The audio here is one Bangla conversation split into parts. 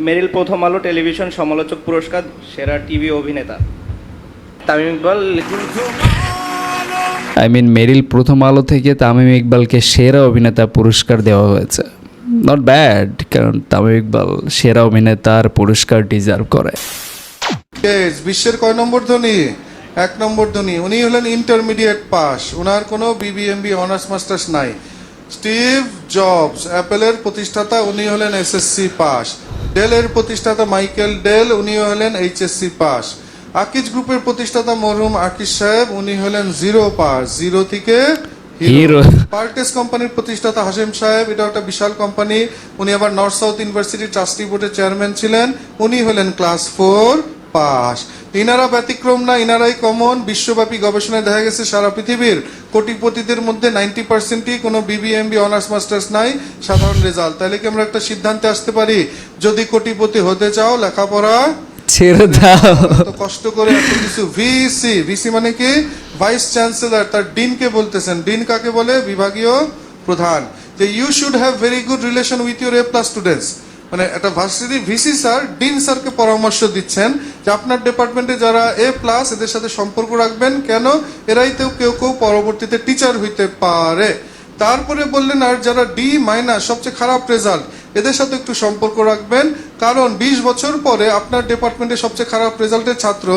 মেরিল প্রথম আলো টেলিভিশন সমালোচক পুরস্কার সেরা টিভি অভিনেতা। তামিম ইকবাল। মেরিল প্রথম আলো থেকে তামিম ইকবালকে সেরা অভিনেতা পুরস্কার দেওয়া হয়েছে। নট ব্যাড, কারণ তামিম ইকবাল সেরা অভিনেতার পুরস্কার ডিজার্ভ করে। বিশ্বের কয় নম্বর ধনী? 1 নম্বর ধনী। উনি হলেন ইন্টারমিডিয়েট পাস, ওনার কোনো বিবিএমবি অনার্স মাস্টার্স নাই। স্টিভ জবস অ্যাপেলের প্রতিষ্ঠাতা, উনি হলেন এসএসসি পাস। ডেলের প্রতিষ্ঠাতা মাইকেল ডেল, উনি হলেন এইচএসসি পাস। আকিজ গ্রুপের প্রতিষ্ঠাতা মরহুম আকিজ সাহেব, উনি হলেন জিরো পাস, জিরো থেকে হিরো। পার্টেস কোম্পানির প্রতিষ্ঠাতা হাশেম সাহেব, এটা একটা বিশাল কোম্পানি, উনি আবার নর্থ সাউথ ইউনিভার্সিটি ট্রাস্টি বোর্ডের চেয়ারম্যান ছিলেন, উনি হলেন ক্লাস 4 পাস। ইনারা ব্যতিক্রম না, ইনারাই কমন। বিশ্বব্যাপী গবেষণায় দেখা গেছে সারা পৃথিবীর কোটিপতিদের মধ্যে 90%ই কোনো বিবিএমবি অনার্স মাস্টার্স নাই, সাধারণ রেজাল্ট। তাহলে কি আমরা একটা সিদ্ধান্তে আসতে পারি, যদি কোটিপতি হতে চাও লেখাপড়া ছেড়ে দাও। কষ্ট করে এত কিছু। ভিসি, ভিসি মানে কি? ভাইস চ্যান্সেলর, তার ডিনকে বলতেছেন। ডিন কাকে বলে? বিভাগীয় প্রধান। যে you should have very good relation with your A+ students. মানে একটা ভার্সিটি ভিসি স্যার ডিন স্যারকে পরামর্শ দিচ্ছেন যে আপনার ডিপার্টমেন্টে যারা A+, এদের সাথে সম্পর্ক রাখবেন। কেন? এরাই তো কেউ কেউ পরবর্তীতে টিচার হইতে পারে। তারপরে বললেন আর যারা D- সবচেয়ে খারাপ রেজাল্ট, এদের সাথে একটু সম্পর্ক রাখবেন, কারণ 20 বছর পরে আপনার ডিপার্টমেন্টে সবচেয়ে খারাপ রেজাল্টের ছাত্র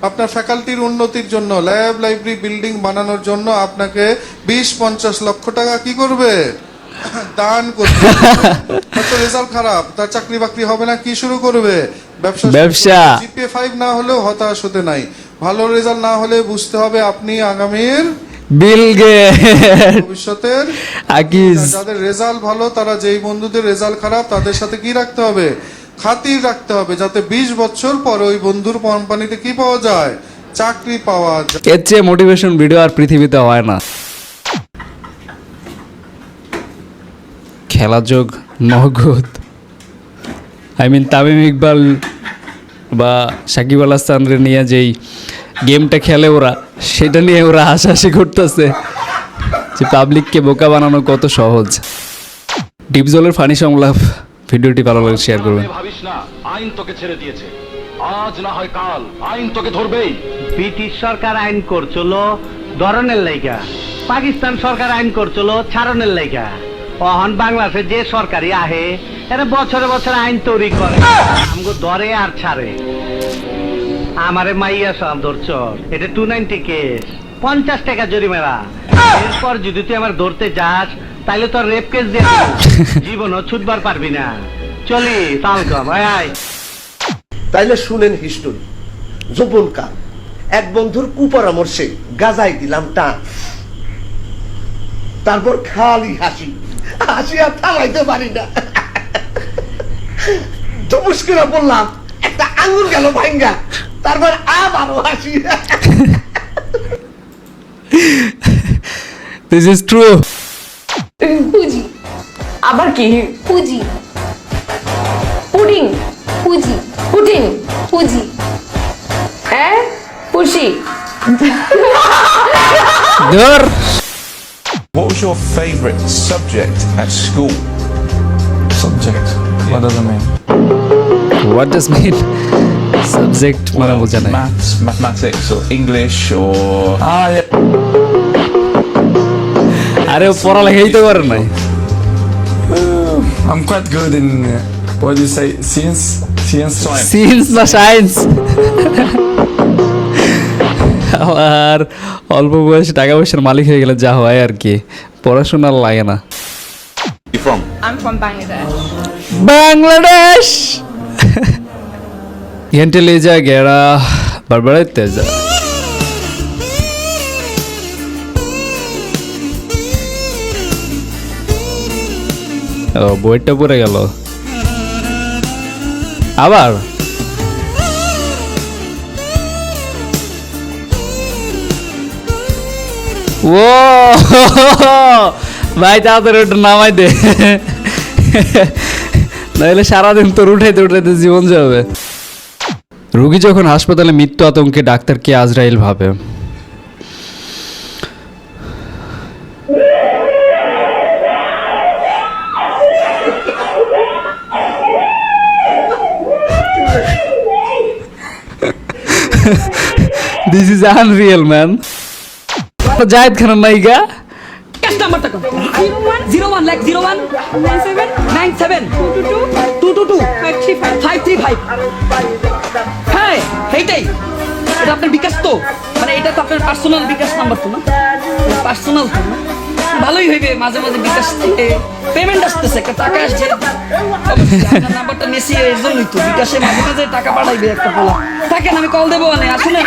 আপনার ফ্যাকাল্টির উন্নতির জন্য, ল্যাব লাইব্রেরি বিল্ডিং বানানোর জন্য আপনাকে 20-50 লক্ষ টাকা কি করবে? দান করবে। তার রেজাল্ট খারাপ, তার চাকরি বাকরি হবে না, কি শুরু করবে? ব্যবসা। জিপিএ 5 না হলেও হতাশ হতে নাই। ভালো রেজাল্ট না হলে বুঝতে হবে আপনি আগামীর বিল গেটস, ভবিষ্যতের আকিজ। যাদের রেজাল্ট ভালো, তারা যেই বন্ধুদের রেজাল্ট খারাপ তাদের সাথে কি রাখতে হবে? খাতির রাখতে হবে, যাতে 20 বছর পর ওই বন্ধুর কোম্পানিতে কি পাওয়া যায়? চাকরি পাওয়া যায়। এর চেয়ে মোটিভেশন ভিডিও আর পৃথিবীতে হয় না। খেলা যোগ নগদ। তামিম ইকবাল বা সাকিব আল হাসানরে নিয়ে যেই গেমটা খেলে ওরা, সেটা নিয়ে ওরা হাসাহাসি করতেছে যে পাবলিককে বোকা বানানো কত সহজ। ডিপজলের ফানি সংলাপ ভিডিওটি ভালো লাগলে শেয়ার করবেন। ভাবিস না, আইন তোকে ছেড়ে দিয়েছে, আজ না হয় কাল আইন তোকে ধরবেই। ব্রিটিশ সরকার আইন করছিল ধরনের লাইগা, পাকিস্তান সরকার আইন করছিল ছাড়নের লাইগা। অহন বাংলাদেশে যে সরকারি আহে এরা বছরে বছর আইন তৈরি করে, আমগো ধরে আর ছাড়ে। আমারে মাইয়া সব ধরছর, এটা 290 কেস, 50 টাকা জরিমানা। এরপর যদি তুই আমার ধরতে যাস তাহলে তোর রেপ কেস দিয়ে জীবনও ছুটবার পারবি না। চলি তালকা ভাই। তাইলে শুনেন হিস্টোরি। যৌবনকাল, এক বন্ধুর কুপরামর্শে গাজায় দিলাম টান, তারপর খালি হাসি, হাসি আর থামাইতে পারি না। তো মুশকিল বললাম, একটা আঙুল গেল ভাঙ্গা, তারপর আবারও হাসি। This is true. পুজি, আবার কি? পুজি, পুডিং, পুজি, পুডিং, পুজি, হ্যাঁ পুষি। ধর। What was your favorite subject at school? Subject? What does it mean? What does mean? Subject মানে বোঝা নাই। Maths, mathematics, or English, or Yeah. আরে পড়ালেখাই তো করে নাই। I'm quite good in what do you say? Science? Since না সায়েন্স। আর অল্প বয়সে টাকা পয়সার মালিক হয়ে গেলে যা হয় আর কি, পড়াশোনা লাগে না। I'm from Bangladesh. Bangladesh. Gente le gera barbareteza. ও বইটা পড়ে গেল আবার। ও ভাই তাড়াতাড়ি ওটা নামাই দে, নাহলে সারাদিন তোর উঠাইতে উঠাইতে জীবন যাবে। রোগী যখন হাসপাতালে মৃত্যু আতঙ্কে ডাক্তারকে আজরাইল ভাবে। This is unreal man. Zayed খানের নায়িকা। নাম্বারটা কত? 01 লাইক 01 97 222 535। হ্যাঁ এইটাই, এটা আপনার বিকাশ তো, মানে এটা তো আপনার পার্সোনাল বিকাশ নাম্বার তো না, পার্সোনাল তো না? ভালোই হইবে, মাঝে মাঝে বিকাশ থেকে পেমেন্ট আসতেছে, একটা টাকা আসছে। আপনার নাম্বারটা নিয়েছি এর জন্যই তো, বিকাশে মাঝে মাঝে টাকা পাঠাইবে একটা পোলা। থাকেন আমি কল দেবো, মানে আসলে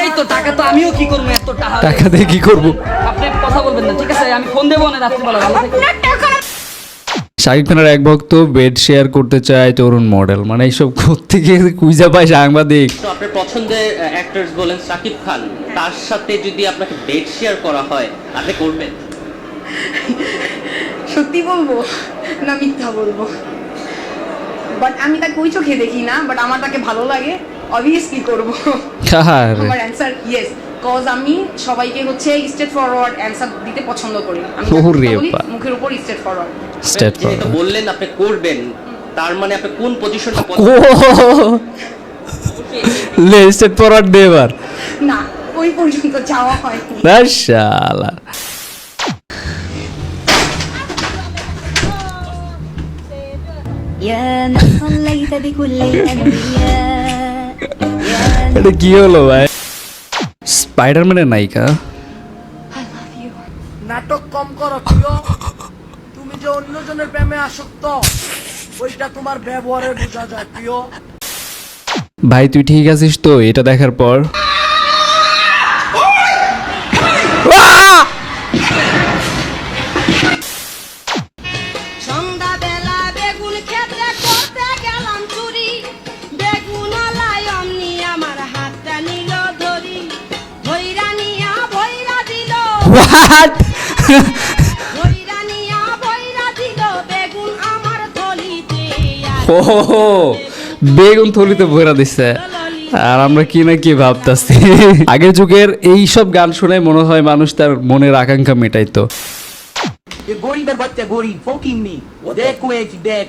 এই তো টাকা তো আমিও কি করবো, এত টাকা দিয়ে কি করবো? আপনি কথা বলবেন না, ঠিক আছে? আমি ফোন দেবো না রাত্রিবেলা, ভালো থাকবেন। শাকিব খানের এক ভক্ত বেড শেয়ার করতে চায় তরুণ মডেল, মানে এইসব কোত্থেকে খুঁজে পায় সাংবাদিক। তো আপনার পছন্দের অ্যাক্টরস বলেন শাকিব খান, তার সাথে যদি আপনাকে বেড শেয়ার করা হয় আপনি করবেন? সত্যি বলবো না মিথ্যা বলবো? বাট আমি তাকে ওই চোখে দেখি না, বাট আমার তাকে ভালো লাগে, অবভিয়াসলি করবো। আমার অ্যান্সার ইয়েস, কজ আমি সবাইকে হচ্ছে স্ট্রেট ফরওয়ার্ড অ্যান্সার দিতে পছন্দ করি। আমি মুখের উপর স্ট্রেট ফরওয়ার্ড। যেহেতু বললেন আপনি করবেন, তার মানে আপনি কোন পজিশনটা স্ট্রেট ফরওয়ার্ড দেবার না, ওই পর্যন্ত যাওয়া হয়নি। মাশাআল্লাহ। এটা কি হলো ভাই? স্পাইডারম্যানের নায়িকা। নাটক কম করো প্রিয়, তুমি যে অন্যজনের প্রেমে আসক্ত ওইটা তোমার ব্যবহারে বোঝা যায় প্রিয়। ভাই তুই ঠিক আছিস তো এটা দেখার পর? সন্ধ্যাবেলা বেগুন ক্ষেত্রে করতে গেলাম চুরি, বেগুন আলাই অমনি আমার হাতটা নিল ধরি, ভৈরা নিয়া ভৈরা দিল, হোয়াট? ভৈরা নিয়া ভৈরা দিল বেগুন আমার থলিতে। ও বেগুন থলিতে ভরা দিচ্ছে, আর আমরা কি না কি ভাবতাছি। আগের যুগের এই সব গান শুনে মনে হয় মানুষ তার মনের আকাঙ্ক্ষা মেটাইতো। গরিবের বাচ্চা গরিব ফকির নি দেখ কুয়েছি, দেখ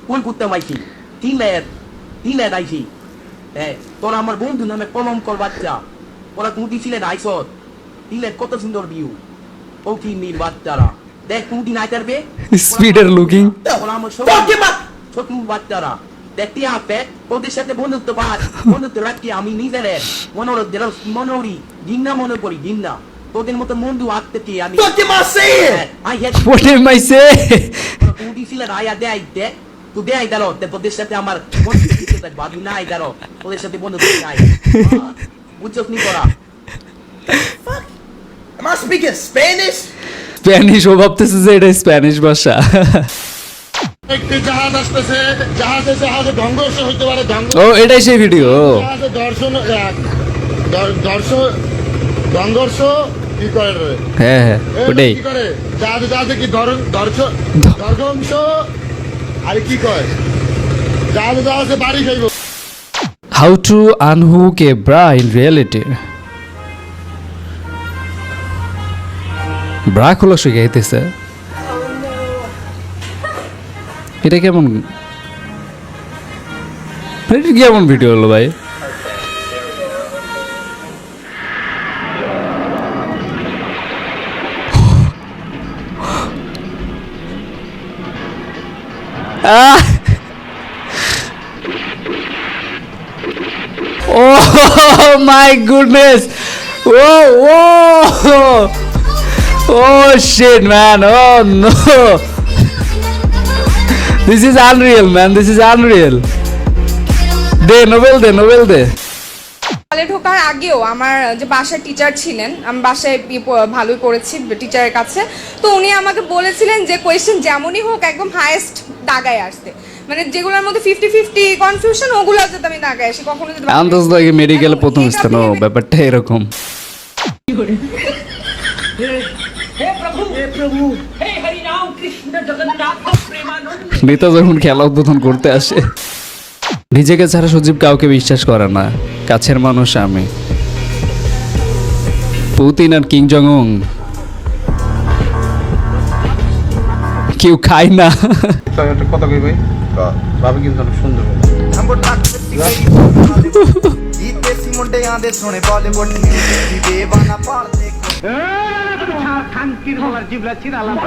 কোন করতে পাইছি, তিলের আইছি। হ্যাঁ তোরা আমার বন্ধু নামে কলম কর বাচ্চা, ওরা তুমি ছিলেন আইসত তিলের কত সুন্দর ভিউ, ফকির নির বাচ্চারা দেখ তুমি নাই পারবে স্পিডের লুকিং। ওরা আমার ছোট বাচ্চারা দেখতে আপে ওদের সাথে বন্ধুত্ব পাঠ বন্ধুত্ব রাখি আমি নিজের মনোরি গিন্না মনে করি, গিন্না তোদের মতো বন্ধু আঁকতে কি আমি আয়া দেয় দেখ তুই দেয় দাঁড়ো তোদের সাথে আমার ভাবি নাই দাঁড়ো তোদের সাথে বন্ধু নাই বুঝছস নি করা। স্প্যানিশ ও ভাবতেছে যে এটা স্প্যানিশ ভাষা। একটি জাহাজ আসতেছে, জাহাজে সংঘর্ষ হইতে পারে, ও এটাই সেই ভিডিও। সংঘর্ষ কি করে রে? হ্যাঁ হ্যাঁ ওটাই। কি করে জাহাজে কি দর্শংশ আরে কি কয় জাহাজে বাড়ি খাইব। How to unhook A bra in reality. Bra খোলা শিখাইতেছে। এটা কেমন কেমন ভিডিও হলো ভাই? Oh my goodness! Whoa, whoa! Oh shit, man! Oh no! This is unreal, man. This is unreal. দে নোবেল দে, নোবেল দে। কলেজে ঢোকার আগেও আমার যে বাসায় টিচার ছিলেন, আমি বাসায় ভালোই পড়েছি টিচারের কাছে, তো উনি আমাকে বলেছিলেন যে কোয়েশ্চেন যেমনই হোক একদম হাইয়েস্ট দাগায় আসতে, মানে যেগুলোর মধ্যে 50-50 কনফিউশন ওগুলো যাতে আমি দাগায় আসি কখনো যদি আন্দাজ লাগে মেডিকেলে প্রথম স্থান, ব্যাপারটা এরকম। নেতা যখন খেলা উদ্বোধন করতে আসে নিজেকে ছাড়া সজীব কাউকে বিশ্বাস করে না, কাছের মানুষ আমি। পুতিন আর কিং জং উন কেউ খায় না। কথা কই ভাই, ভাবি কিন্তু অনেক সুন্দর। ਕੀਤੇ ਸੀ ਮੁੰਡਿਆਂ ਦੇ ਸੋਹਣੇ ਬਾਲੀਵੁੱਡ ਦੀ ਬੇਵਾਨਾ ਪਾਲਦੇ খানকির বলার জিবলা চিরালাম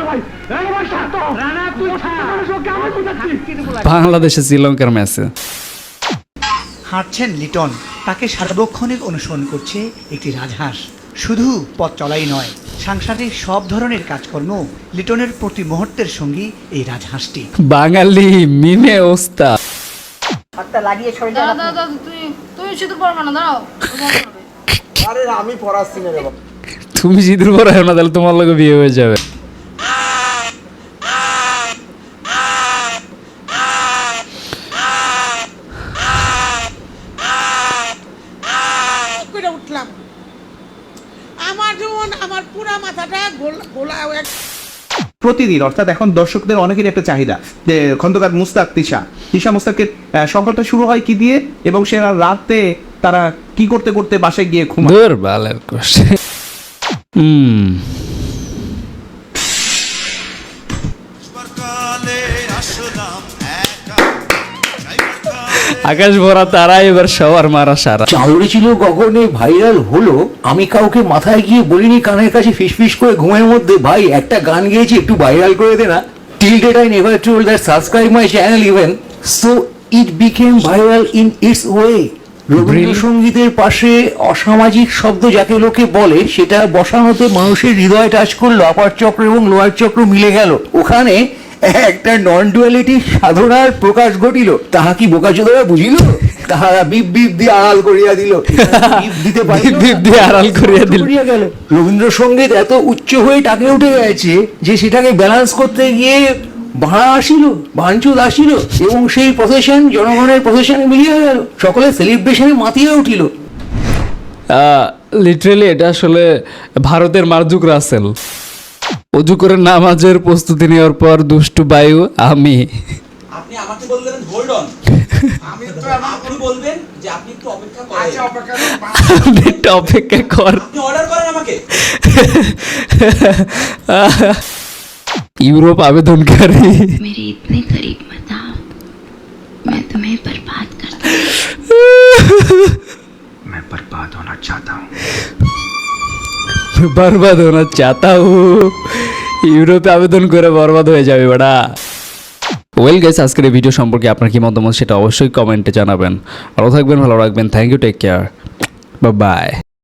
রানা তুই বাংলাদেশে শ্রীলঙ্কার ম্যাচে হাঁটছেন লিটন, তাকে সার্বক্ষণিক অনুসরণ করছে একটি রাজহাঁস। শুধু পথ চলাই নয়, সাংসারিক সব ধরনের কাজকর্ম লিটনের প্রতি মুহূর্তের সঙ্গী এই রাজহাঁসটি। বাঙালি মিমে ওস্তাদ। হাতটা লাগিয়ে সরে যা। দাদা তুমি শুধু পড়বা না, দাঁড়াও। আরে আমি পড়াচ্ছি না রে বাবা। তুমি জিদুর পরে না, তাহলে তোমার লগে বিয়ে হয়ে যাবে। উঠলাম আমার যেমন আমার পুরা মাথাটা গোলা প্রতিদিন, অর্থাৎ এখন দর্শকদের অনেকেরই একটা চাহিদা যে খন্দকার মুস্তাক তিশা মুস্তাকের সফলতা শুরু হয় কি দিয়ে, এবং সে রাতে তারা কি করতে করতে বাসায় গিয়ে ঘুমায়। দূর বালের কোশে। আকাশ ভরা তারা, এবার সবার মারা সারা। চাউরি ছিল গগনে ভাইরাল হলো, আমি কাউকে মাথায় গিয়ে বলিনি, কানের কাছে ফিসফিস করে ঘুমের মধ্যে, ভাই একটা গান গেয়েছি একটু ভাইরাল করে দে না। Till date I never told that subscribe my channel even so it became viral in its way. রবীন্দ্রসঙ্গীতের পাশে অসামাজিক শব্দ যাকে লোকে বলে, সেটা বসানোতে মানুষের হৃদয় টাচ করলো, আপার চক্র এবং লোয়ার চক্র মিলে গেল, ওখানে একটা নন ডুয়ালিটি সাধনার প্রকাশ ঘটিল। তাহা কি বোকাচোদরা বুঝিল? তাহারা বিপ বিপ দিয়ে আড়াল করিয়া দিল, দিতে গেল। রবীন্দ্রসঙ্গীত এত উচ্চ হয়ে টাকে উঠে গেছে যে সেটাকে ব্যালেন্স করতে গিয়ে ভাড়া আসিল, ভাঙচুর আসিল, এবং সেই প্রসেশন জনগণের প্রসেশনে মিলিয়ে গেল, সকলে সেলিব্রেশনে মাতিয়ে উঠিল। লিটারেলি এটা আসলে ভারতের মার্জুক রাসেল। অজু করে নামাজের প্রস্তুতি নেওয়ার পর দুষ্টু বায়ু আমি। আপনি আমাকে বললেন হোল্ড অন, আমি তো আপনি বলবেন যে আপনি একটু অপেক্ষা করেন। আচ্ছা আপনি একটু অপেক্ষা কর, আপনি অর্ডার করেন আমাকে। ইউরোপ আবেদনকারী। मेरे इतने करीब मत आओ, मैं तुम्हें बर्बाद कर दूंगा। मैं बर्बाद होना चाहता हूँ। बर्बाद होना चाहता हूँ। ইউরোপে আবেদন করে বরবাদ হয়ে যাবে বেটা। ওয়েল গাইস, আজকের এই ভিডিও সম্পর্কে আপনার কি মতামত সেটা অবশ্যই কমেন্টে জানাবেন। ভালো থাকবেন, ভালো রাখবেন। Thank you, take care, bye by.